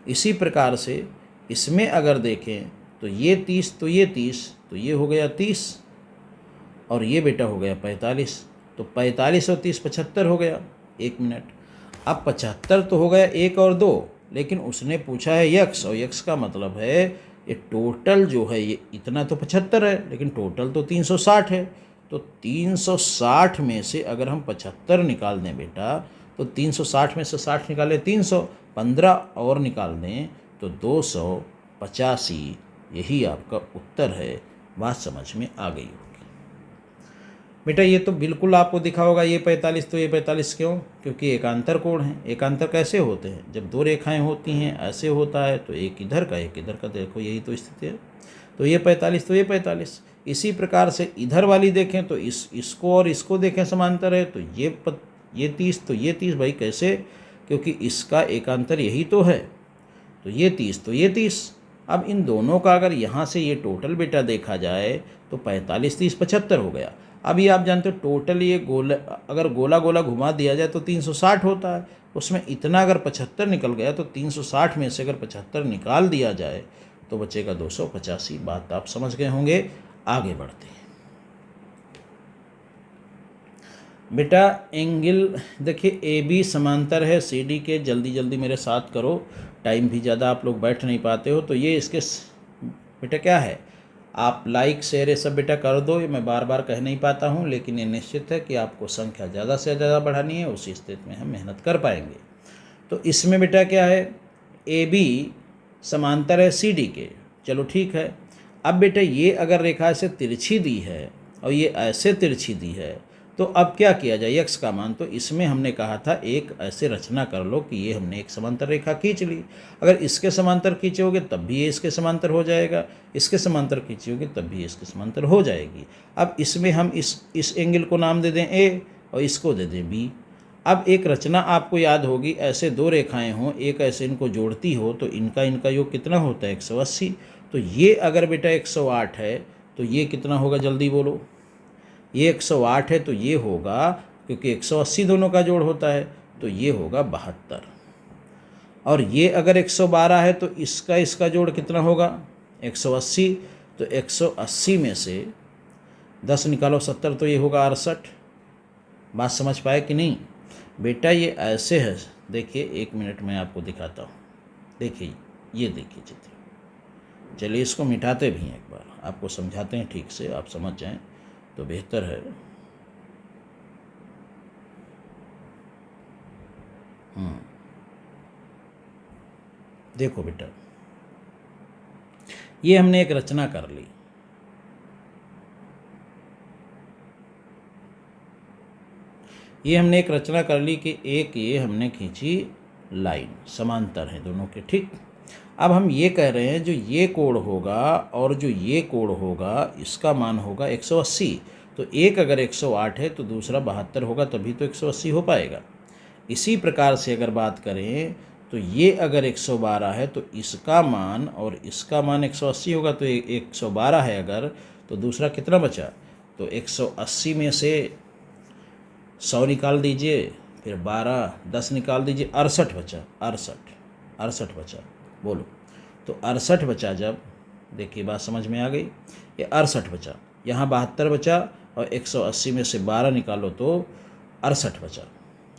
इसी प्रकार से इसमें अगर देखें तो ये 30, तो ये 30, तो ये हो गया 30, और ये बेटा हो गया 45। तो 45 और 30 75 हो गया। 1 मिनट, अब 75 तो हो गया 1 और 2, लेकिन उसने पूछा है यक्स, और यक्स का मतलब है ये टोटल जो है ये इतना तो 75 है, लेकिन टोटल तो 360 है। तो 360 में से अगर हम 75 निकाल दें बेटा, तो 360 में से 60 निकालें 300, 15 और निकाल दें तो 285। यही आपका उत्तर है। बात समझ में आ गई होगी बेटा। ये तो बिल्कुल आपको दिखा होगा ये 45, तो ये 45 क्यों? क्योंकि एकांतर कोण है। एकांतर कैसे होते हैं? जब दो रेखाएं होती हैं ऐसे होता है, तो एक इधर का एक इधर का, देखो यही तो स्थिति है। तो ये 45 तो ये 45। इसी प्रकार से इधर वाली देखें तो इसको और इसको देखें समांतर है, तो ये 30 तो ये 30। भाई कैसे? क्योंकि इसका एकांतर यही तो है। तो ये 30 तो ये 30। अब इन दोनों का अगर यहाँ से ये टोटल बेटा देखा जाए तो 45 30 75 हो गया। अभी आप जानते हो टोटल ये गोला, अगर गोला गोला घुमा दिया जाए तो 360 होता है। उसमें इतना अगर 75 निकल गया तो 360 में से अगर 75 निकाल दिया जाए तो बचेगा 285। बात आप समझ गए होंगे। आगे बढ़ते हैं बेटा। एंगल देखिए AB समांतर है CD के। जल्दी जल्दी मेरे साथ करो, टाइम भी ज़्यादा आप लोग बैठ नहीं पाते हो। तो ये इसके बेटा क्या है, आप लाइक शेयर ये सब बेटा कर दो। ये मैं बार बार कह नहीं पाता हूँ, लेकिन ये निश्चित है कि आपको संख्या ज़्यादा से ज़्यादा बढ़ानी है, उसी स्थिति में हम मेहनत कर पाएंगे। तो इसमें बेटा क्या है, AB समांतर है CD के। चलो ठीक है। अब बेटा ये अगर रेखा ऐसे तिरछी दी है और ये ऐसे तिरछी दी है, तो अब क्या किया जाए x का मान? तो इसमें हमने कहा था एक ऐसे रचना कर लो कि ये हमने एक समांतर रेखा खींच ली। अगर इसके समांतर खींचोगे तब भी ये इसके समांतर हो जाएगा, इसके समांतर खींचोगे तब भी इसके समांतर हो जाएगी। अब इसमें हम इस एंगल को नाम दे दें A और इसको दे दें B। अब एक रचना आपको याद होगी, ऐसे दो रेखाएं हों, एक ऐसे इनको जोड़ती हो तो इनका योग कितना होता है? 180। तो ये अगर बेटा 108 है तो ये कितना होगा? जल्दी बोलो। ये 108 है तो ये होगा, क्योंकि 180 दोनों का जोड़ होता है, तो ये होगा 72। और ये अगर 112 है तो इसका जोड़ कितना होगा? 180। तो 180 में से 10 निकालो 70, तो ये होगा 68। बात समझ पाए कि नहीं बेटा? ये ऐसे है। देखिए 1 मिनट में आपको दिखाता हूँ। देखिए ये देखिए चित्र। चलिए इसको मिटाते भी हैं, एक बार आपको समझाते हैं ठीक से, आप समझ जाएं तो बेहतर है। देखो बेटा, ये हमने एक रचना कर ली। ये हमने एक रचना कर ली कि एक ये हमने खींची लाइन, समांतर है दोनों के, ठीक। अब हम ये कह रहे हैं जो ये कोण होगा और जो ये कोण होगा, इसका मान होगा 180। तो एक अगर 108 है तो दूसरा 72 होगा, तभी तो 180 हो पाएगा। इसी प्रकार से अगर बात करें तो ये अगर 112 है तो इसका मान और इसका मान 180 होगा। तो 112 है अगर, तो दूसरा कितना बचा? तो 180 में से 100 निकाल दीजिए, फिर 12 10 निकाल दीजिए, 68 बचा। 68 बचा, बोलो। तो 68 बचा जब, देखिए बात समझ में आ गई। ये 68 बचा, यहाँ 72 बचा, और 180 में से 12 निकालो तो 68 बचा।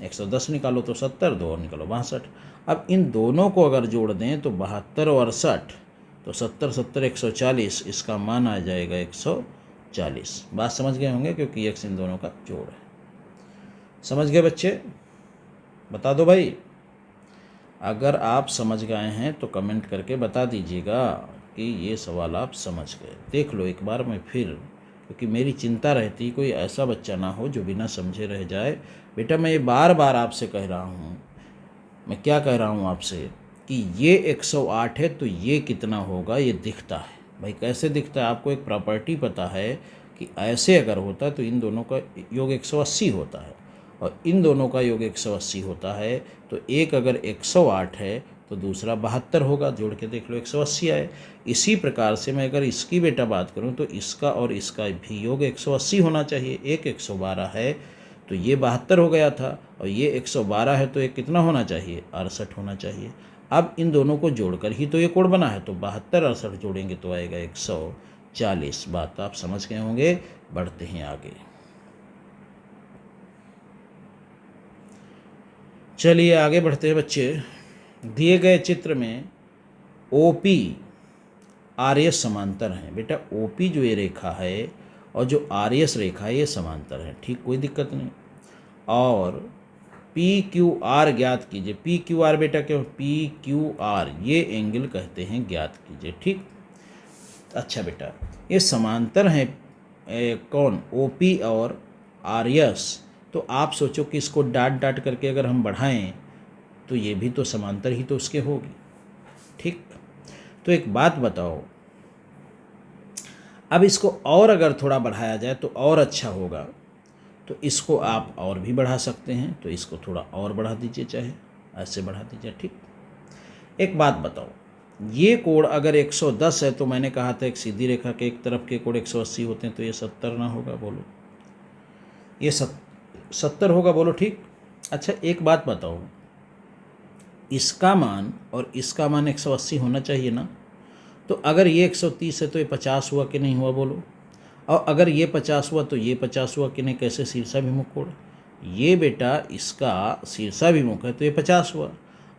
110 निकालो तो 70, 2 और निकालो 62। अब इन दोनों को अगर जोड़ दें तो 72 और 68, तो 70 70 140, इसका मान आ जाएगा 140। बात समझ गए होंगे, क्योंकि x इन दोनों का जोड़ है। समझ गए बच्चे? बता दो भाई। अगर आप समझ गए हैं तो कमेंट करके बता दीजिएगा कि ये सवाल आप समझ गए। देख लो एक बार मैं फिर, क्योंकि मेरी चिंता रहती कोई ऐसा बच्चा ना हो जो बिना समझे रह जाए। बेटा मैं ये बार बार आपसे कह रहा हूँ, मैं क्या कह रहा हूँ आपसे, कि ये 108 है तो ये कितना होगा? ये दिखता है। भाई कैसे दिखता है? आपको एक प्रॉपर्टी पता है कि ऐसे अगर होता तो इन दोनों का योग 180 होता है, और इन दोनों का योग 180 होता है। तो एक अगर 108 है तो दूसरा 72 होगा। जोड़ के देख लो 180 आए। इसी प्रकार से मैं अगर इसकी बेटा बात करूं तो इसका और इसका भी योग 180 होना चाहिए। एक 112 है तो ये 72 हो गया था, और ये 112 है तो ये कितना होना चाहिए? 68 होना चाहिए। अब इन दोनों को जोड़कर ही तो ये कोण बना है, तो 72 68 जोड़ेंगे तो आएगा 140। बात आप समझ गए होंगे। बढ़ते हैं आगे। चलिए आगे बढ़ते हैं बच्चे। दिए गए चित्र में OP आर एस समांतर हैं। बेटा OP जो ये रेखा है और जो RS रेखा है ये समांतर है, ठीक, कोई दिक्कत नहीं। और PQR ज्ञात कीजिए। PQR बेटा क्यों, PQR ये एंगल कहते हैं, ज्ञात कीजिए, ठीक। अच्छा बेटा ये समांतर हैं कौन, OP और RS। तो आप सोचो कि इसको डाट डाट करके अगर हम बढ़ाएं तो ये भी तो समांतर ही तो उसके होगी, ठीक। तो एक बात बताओ, अब इसको और अगर थोड़ा बढ़ाया जाए तो और अच्छा होगा, तो इसको आप और भी बढ़ा सकते हैं। तो इसको थोड़ा और बढ़ा दीजिए, चाहे ऐसे बढ़ा दीजिए, ठीक। एक बात बताओ, ये कोण अगर 110 है तो मैंने कहा था एक सीधी रेखा के एक तरफ के कोण 180 होते हैं, तो ये 70 ना होगा, बोलो ये 70 होगा, बोलो, ठीक। अच्छा एक बात बताओ, इसका मान और इसका मान 180 होना चाहिए ना। तो अगर ये 130 है तो ये 50 हुआ कि नहीं हुआ, बोलो। और अगर ये 50 हुआ तो ये 50 हुआ कि नहीं, कैसे, शीर्षाभिमुख कोण। ये बेटा इसका शीर्षाभिमुख है तो ये 50 हुआ,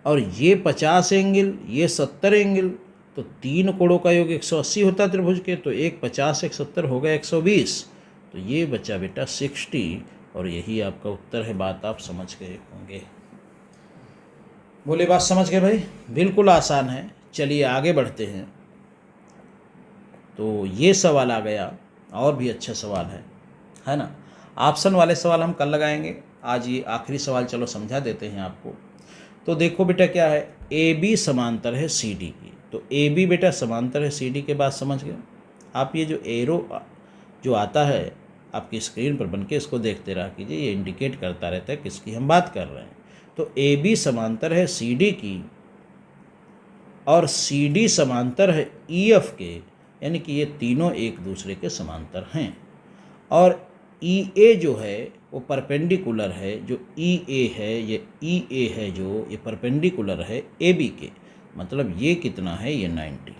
और ये 50 एंगल, ये 70 एंगल, तो तीन कोणों का योग 180 होता है त्रिभुज के, तो एक 50 एक 70 हो गया 120, तो ये बचा बेटा 60, और यही आपका उत्तर है। बात आप समझ गए होंगे। बोले बात समझ गए भाई, बिल्कुल आसान है। चलिए आगे बढ़ते हैं। तो ये सवाल आ गया, और भी अच्छा सवाल है ना। ऑप्शन वाले सवाल हम कल लगाएंगे, आज ये आखिरी सवाल चलो समझा देते हैं आपको। तो देखो बेटा क्या है, AB समांतर है CD की। तो AB बेटा समांतर है CD के, बाद समझ गए आप। ये जो एरो जो आता है आपकी स्क्रीन पर बनके, इसको देखते रहा कीजिए, ये इंडिकेट करता रहता है किसकी हम बात कर रहे हैं। तो AB समांतर है CD की, और CD समांतर है EF के, यानी कि ये तीनों एक दूसरे के समांतर हैं। और EA जो है वो परपेंडिकुलर है, जो EA है, ये EA है जो ये परपेंडिकुलर है AB के, मतलब ये कितना है, ये 90।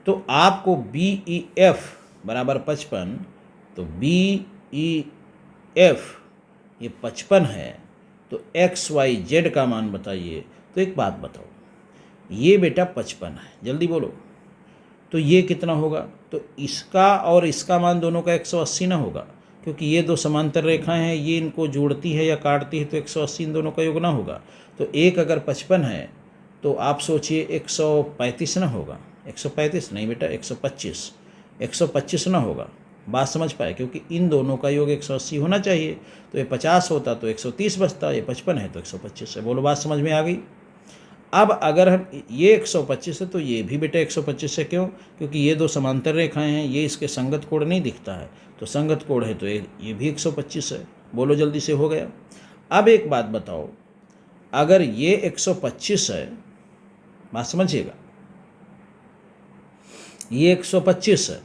तो आपको BEF बराबर 55, तो BEF ये 55 है, तो XYZ का मान बताइए। तो एक बात बताओ, ये बेटा 55 है, जल्दी बोलो, तो ये कितना होगा। तो इसका और इसका मान दोनों का 180 ना होगा, क्योंकि ये दो समांतर रेखाएं हैं, ये इनको जोड़ती है या काटती है, तो 180 इन दोनों का योग ना होगा। तो एक अगर 55 है तो आप सोचिए 135 ना होगा, 135 नहीं बेटा, 125 ना होगा। बात समझ पाए, क्योंकि इन दोनों का योग 180 होना चाहिए। तो ये 50 होता तो 130 बचता, ये 55 है तो 125 है। बोलो बात समझ में आ गई। अब अगर हम ये 125 है तो ये भी बेटा 125 है, क्यों, क्योंकि ये दो समांतर रेखाएं हैं, ये इसके संगत कोण नहीं दिखता है, तो संगत कोण है तो ये भी 125 है। बोलो जल्दी से, हो गया। अब एक बात बताओ, अगर ये 125 है, बात समझिएगा, ये 125 है,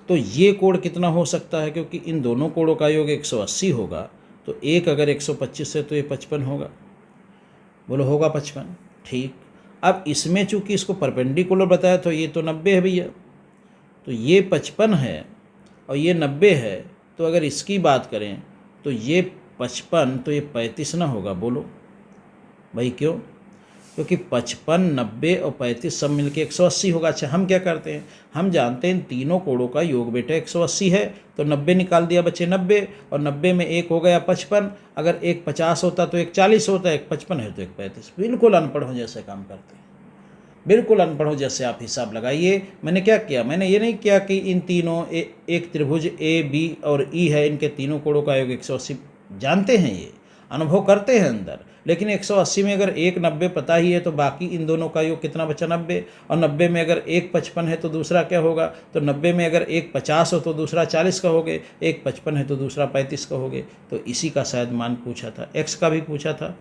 तो ये कोण कितना हो सकता है, क्योंकि इन दोनों कोणों का योग 180 होगा, तो एक अगर 125 है तो ये 55 होगा। बोलो होगा 55, ठीक। अब इसमें चूंकि इसको परपेंडिकुलर बताया तो ये तो 90 है भैया, तो ये 55 है और ये 90 है, तो अगर इसकी बात करें तो ये 55, तो ये 35 ना होगा। बोलो भाई क्यों, क्योंकि 55, 90 और 35 सब मिलके 180 होगा। अच्छा हम क्या करते हैं, हम जानते हैं इन तीनों कोणों का योग बेटा 180 है, तो 90 निकाल दिया बच्चे 90, और 90 में एक हो गया 55। अगर एक 50 होता तो एक 40 होता, एक 55 है तो एक 35। बिल्कुल अनपढ़ों जैसे काम करते हैं, बिल्कुल अनपढ़ों जैसे आप हिसाब लगाइए। मैंने क्या किया, मैंने ये नहीं किया कि इन तीनों एक त्रिभुज AB और E है, इनके तीनों कोणों का योग 180 जानते हैं, ये अनुभव करते हैं अंदर, लेकिन 180 में अगर एक 90 पता ही है तो बाकी इन दोनों का योग कितना बचा, 90। और 90 में अगर एक 55 है तो दूसरा क्या होगा, तो 90 में अगर एक 50 हो तो दूसरा 40 का होगे, एक 55 है तो दूसरा 35 का होगे। तो इसी का शायद मान पूछा था, X का भी पूछा था,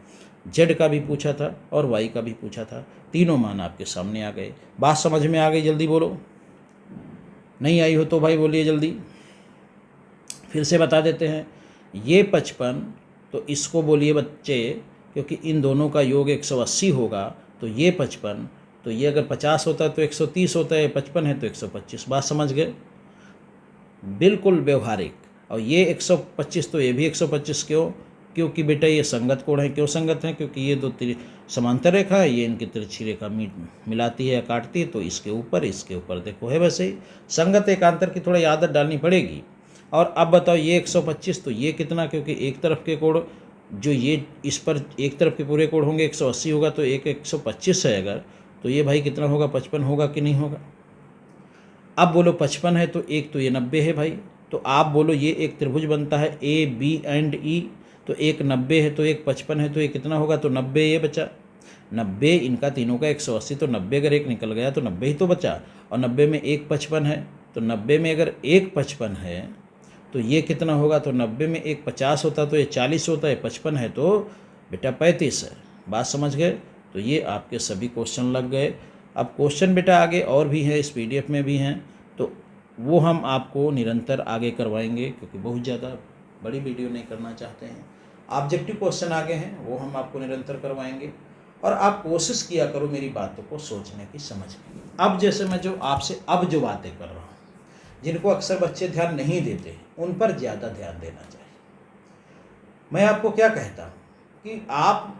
Z का भी पूछा था और Y का भी पूछा था। तीनों मान आपके सामने आ गए। बात समझ में आ गई, जल्दी बोलो। नहीं आई हो तो भाई बोलिए जल्दी, फिर से बता देते हैं। ये 55, तो इसको बोलिए बच्चे, क्योंकि इन दोनों का योग 180 होगा, तो ये 55, तो ये अगर 50 होता है तो 130 होता है, 55 है तो 125। बात समझ गए, बिल्कुल व्यवहारिक। और ये 125, तो ये भी 125, क्यों, क्योंकि बेटा ये संगत कोण है। क्यों संगत है? क्योंकि ये दो समांतर रेखा है, ये इनकी तिरछी रेखा मिलाती है या काटती है, तो इसके ऊपर देखो है वैसे ही संगत एकांतर की थोड़ी आदत डालनी पड़ेगी। और अब बताओ ये 125, तो ये कितना? क्योंकि एक तरफ के कोण जो ये इस पर एक तरफ के पूरे कोण होंगे 180 होगा, तो एक 125 है अगर, तो ये भाई कितना होगा? 55 होगा कि नहीं होगा? अब बोलो 55 है तो एक तो ये 90 है भाई, तो आप बोलो ये एक त्रिभुज बनता है ए बी एंड ई, तो एक 90 है तो एक 55 है, तो ये कितना होगा? तो 90 ये बचा। 90 इनका तीनों का 180, तो 90 अगर एक निकल गया तो 90 ही तो बचा, और 90 में एक 55 है, तो 90 में अगर एक 55 है तो ये कितना होगा? तो 90 में एक 50 होता तो ये 40 होता है, 55 है तो बेटा 35 है। बात समझ गए? तो ये आपके सभी क्वेश्चन लग गए। अब क्वेश्चन बेटा आगे और भी हैं, इस PDF में भी हैं, तो वो हम आपको निरंतर आगे करवाएंगे, क्योंकि बहुत ज़्यादा बड़ी वीडियो नहीं करना चाहते हैं। ऑब्जेक्टिव क्वेश्चन आगे हैं, वो हम आपको निरंतर करवाएंगे। और आप कोशिश किया करो मेरी बातों को सोचने की, समझने की। अब जैसे मैं जो आपसे अब जो बातें कर रहा हूँ, जिनको अक्सर बच्चे ध्यान नहीं देते, उन पर ज़्यादा ध्यान देना चाहिए। मैं आपको क्या कहता हूँ कि आप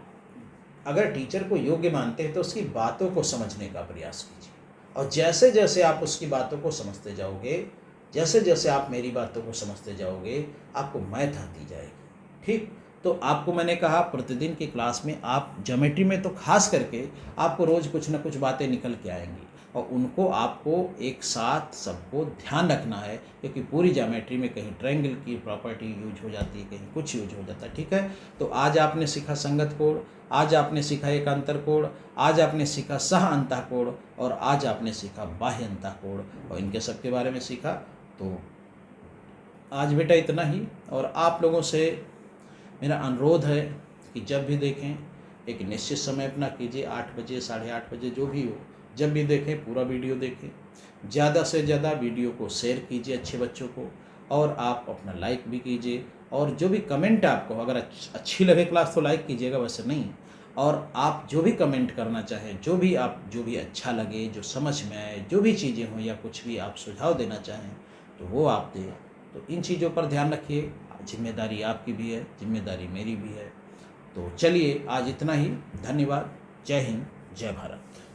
अगर टीचर को योग्य मानते हैं तो उसकी बातों को समझने का प्रयास कीजिए, और जैसे जैसे आप उसकी बातों को समझते जाओगे, जैसे जैसे आप मेरी बातों को समझते जाओगे, आपको मैथ आती जाएगी। ठीक, तो आपको मैंने कहा प्रतिदिन की क्लास में आप ज्योमेट्री में तो खास करके आपको रोज़ कुछ ना कुछ बातें निकल के आएंगी, और उनको आपको एक साथ सबको ध्यान रखना है, क्योंकि पूरी ज्योमेट्री में कहीं ट्रायंगल की प्रॉपर्टी यूज हो जाती है, कहीं कुछ यूज हो जाता है। ठीक है, तो आज आपने सीखा संगत कोण, आज आपने सीखा एकांतर कोण, आज आपने सीखा सह अंतः कोण, और आज आपने सीखा बाह्य अंतः कोण, और इनके सब के बारे में सीखा। तो आज बेटा इतना ही, और आप लोगों से मेरा अनुरोध है कि जब भी देखें एक निश्चित समय अपना कीजिए, 8 बजे 8:30 बजे जो भी हो, जब भी देखें पूरा वीडियो देखें, ज़्यादा से ज़्यादा वीडियो को शेयर कीजिए अच्छे बच्चों को, और आप अपना लाइक भी कीजिए, और जो भी कमेंट आपको अगर अच्छी लगे क्लास तो लाइक कीजिएगा, वैसे नहीं। और आप जो भी कमेंट करना चाहें, जो भी अच्छा लगे, जो समझ में आए, जो भी चीज़ें हों, या कुछ भी आप सुझाव देना चाहें तो वो आप दें। तो इन चीज़ों पर ध्यान रखिए, जिम्मेदारी आपकी भी है, जिम्मेदारी मेरी भी है। तो चलिए आज इतना ही, धन्यवाद, जय हिंद, जय भारत।